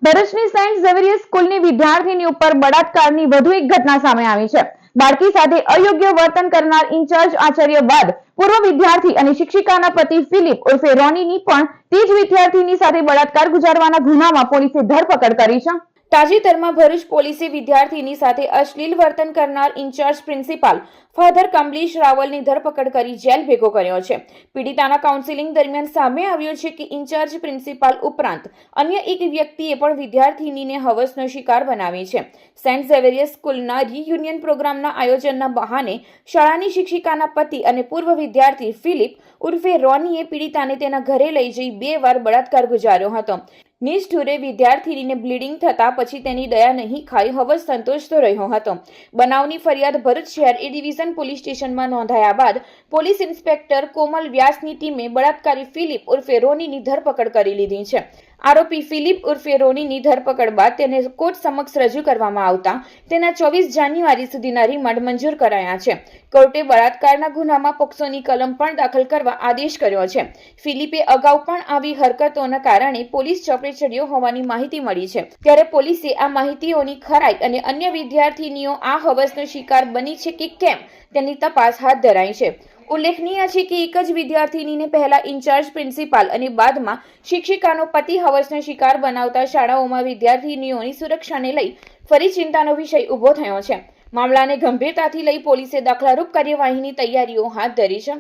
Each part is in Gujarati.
ભરૂચની સેન્ટ ઝેવિયર્સ સ્કૂલની વિદ્યાર્થીની ઉપર બળાત્કારની વધુ એક ઘટના સામે આવી છે। બાળકી સાથે અયોગ્ય વર્તન કરનાર ઇન્ચાર્જ આચાર્ય બાદ પૂર્વ વિદ્યાર્થી અને શિક્ષિકાના પતિ ફિલિપ ઉર્ફે રોનીની પણ તે જ વિદ્યાર્થીની સાથે બળાત્કાર ગુજારવાના ગુનામાં પોલીસે ધરપકડ કરી છે। તાજેતરમાં ભરૂચ પોલીસે વિદ્યાર્થીની સાથે અશ્લીલ વર્તન કરનાર ઇન્ચાર્જ પ્રિન્સિપાલ ફાધર કમલેશ રાવલની ધરપકડ કરી જેલ ભેગો કર્યો છે। પીડિતાના કાઉન્સિલિંગ દરમિયાન સામે આવ્યો છે કે ઇન્ચાર્જ પ્રિન્સિપાલ ઉપરાંત અન્ય એક વ્યક્તિએ પણ વિદ્યાર્થીનીને હવસનો શિકાર બનાવી છે। સેન્ટ ઝેવિયર્સ સ્કૂલના રિયુનિયન પ્રોગ્રામના આયોજનના બહાને શાળાની શિક્ષિકાના પતિ અને પૂર્વ વિદ્યાર્થી ફિલિપ ઉર્ફે રોનીએ પીડિતાને તેના ઘરે લઈ જઈ 2 વાર બળાત્કાર ગુજાર્યો હતો। નિષ્ઠુરે વિદ્યાર્થીનીને બ્લીડિંગ થતા પછી તેની દયા નહીં ખાઈ હવસ સંતોષતો રહ્યો હતો। બનાવની ફરિયાદ ભરૂચ શહેર એ ડિવિઝન પોલીસ સ્ટેશનમાં નોંધાયા બાદ પોલીસ ઇન્સ્પેક્ટર કોમલ વ્યાસની ટીમે બળાત્કારી ફિલિપ ઉર્ફે રોનીની ધરપકડ કરી લીધી છે। આરોપી ફિલિપ ઉર્ફે રોનીની ધરપકડ બાદ તેને કોર્ટ સમક્ષ રજૂ કરવામાં આવતા તેના 24 જાન્યુઆરી સુધીના રિમાન્ડ મંજૂર કરાયા છે। કોર્ટે બળાત્કારના ગુનામાં પોક્સોની કલમ પણ દાખલ કરવા આદેશ કર્યો છે। ફિલિપે અગાઉ પણ આવી હરકતોના કારણે પોલીસ ચોપડે ચડ્યો હોવાની માહિતી મળી છે, ત્યારે પોલીસે આ માહિતીઓની ખરાઈ અને અન્ય વિદ્યાર્થીનીઓ આ હવસનો શિકાર બની છે કે કેમ તેની તપાસ હાથ ધરાઈ છે। ઉલ્લેખનીય છે કે એક જ વિદ્યાર્થીનીને પહેલા ઇન્ચાર્જ પ્રિન્સિપાલ અને બાદમાં શિક્ષિકાનો પતિ હવસનો શિકાર બનાવતા શાળાઓમાં વિદ્યાર્થીનીઓની સુરક્ષાને લઈ ફરી ચિંતાનો વિષય ઊભો થયો છે। મામલાને ગંભીરતાથી લઈ પોલીસે દાખલારૂપ કાર્યવાહીની તૈયારીઓ હાથ ધરી છે।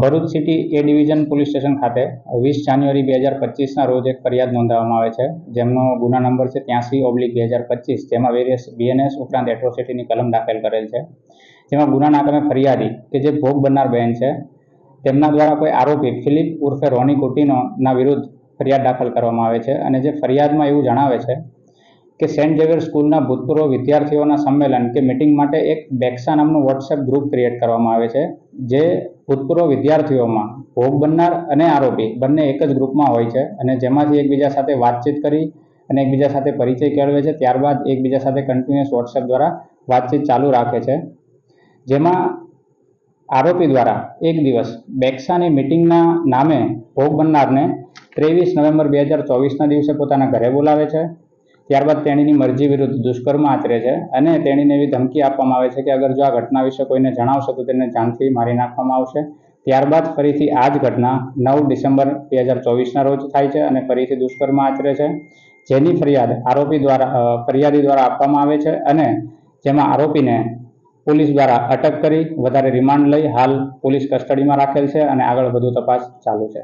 ભરૂચ સિટી એ ડિવિઝન પોલીસ સ્ટેશન ખાતે 20 જાન્યુઆરી 2025ના રોજ એક ફરિયાદ નોંધાવવામાં આવે છે, જેમનો ગુના નંબર છે 83/2025, જેમાં વેરિયસ બીએનએસ ઉપરાંત એટ્રોસિટીની કલમ દાખલ કરેલ છે। જેમાં ગુનાના કામે ફરિયાદી કે જે ભોગ બનનાર બહેન છે તેમના દ્વારા કોઈ આરોપી ફિલિપ ઉર્ફે રોની કોટિનોના વિરુદ્ધ ફરિયાદ દાખલ કરવામાં આવે છે। અને જે ફરિયાદમાં એવું જણાવે છે કે સેન્ટ ઝેવિયર સ્કૂલના ભૂતપૂર્વ વિદ્યાર્થીઓના સંમેલન કે મીટિંગ માટે એક બેક્સા નામનું વોટ્સએપ ગ્રુપ ક્રિએટ કરવામાં આવે છે, જે ભૂતપૂર્વ વિદ્યાર્થીઓમાં ભોગ બનનાર અને આરોપી બંને એક જ ગ્રુપમાં હોય છે અને જેમાંથી એકબીજા સાથે વાતચીત કરી અને એકબીજા સાથે પરિચય કેળવે છે, ત્યારબાદ એકબીજા સાથે કન્ટિન્યુઅસ વોટ્સએપ દ્વારા વાતચીત ચાલુ રાખે છે। જેમાં આરોપી દ્વારા એક દિવસ બેક્સાની મીટિંગના નામે ભોગ બનનારને 23 નવેમ્બર 2024ના દિવસે પોતાના ઘરે બોલાવે છે। ત્યારબાદ તેણીની મરજી વિરુદ્ધ દુષ્કર્મ આચરે છે અને તેણીને એવી ધમકી આપવામાં આવે છે કે અગર જો આ ઘટના વિશે કોઈને જણાવશો તો તેને જાનથી મારી નાખવામાં આવશે। ત્યારબાદ ફરીથી આ જ ઘટના 9 ડિસેમ્બર 2024ના રોજ થાય છે અને ફરીથી દુષ્કર્મ આચરે છે, જેની ફરિયાદ ફરિયાદી દ્વારા આપવામાં આવે છે અને જેમાં આરોપીને પોલીસ દ્વારા અટક કરી વધારે રિમાન્ડ લઈ હાલ પોલીસ કસ્ટડીમાં રાખેલ છે અને આગળ વધુ તપાસ ચાલુ છે।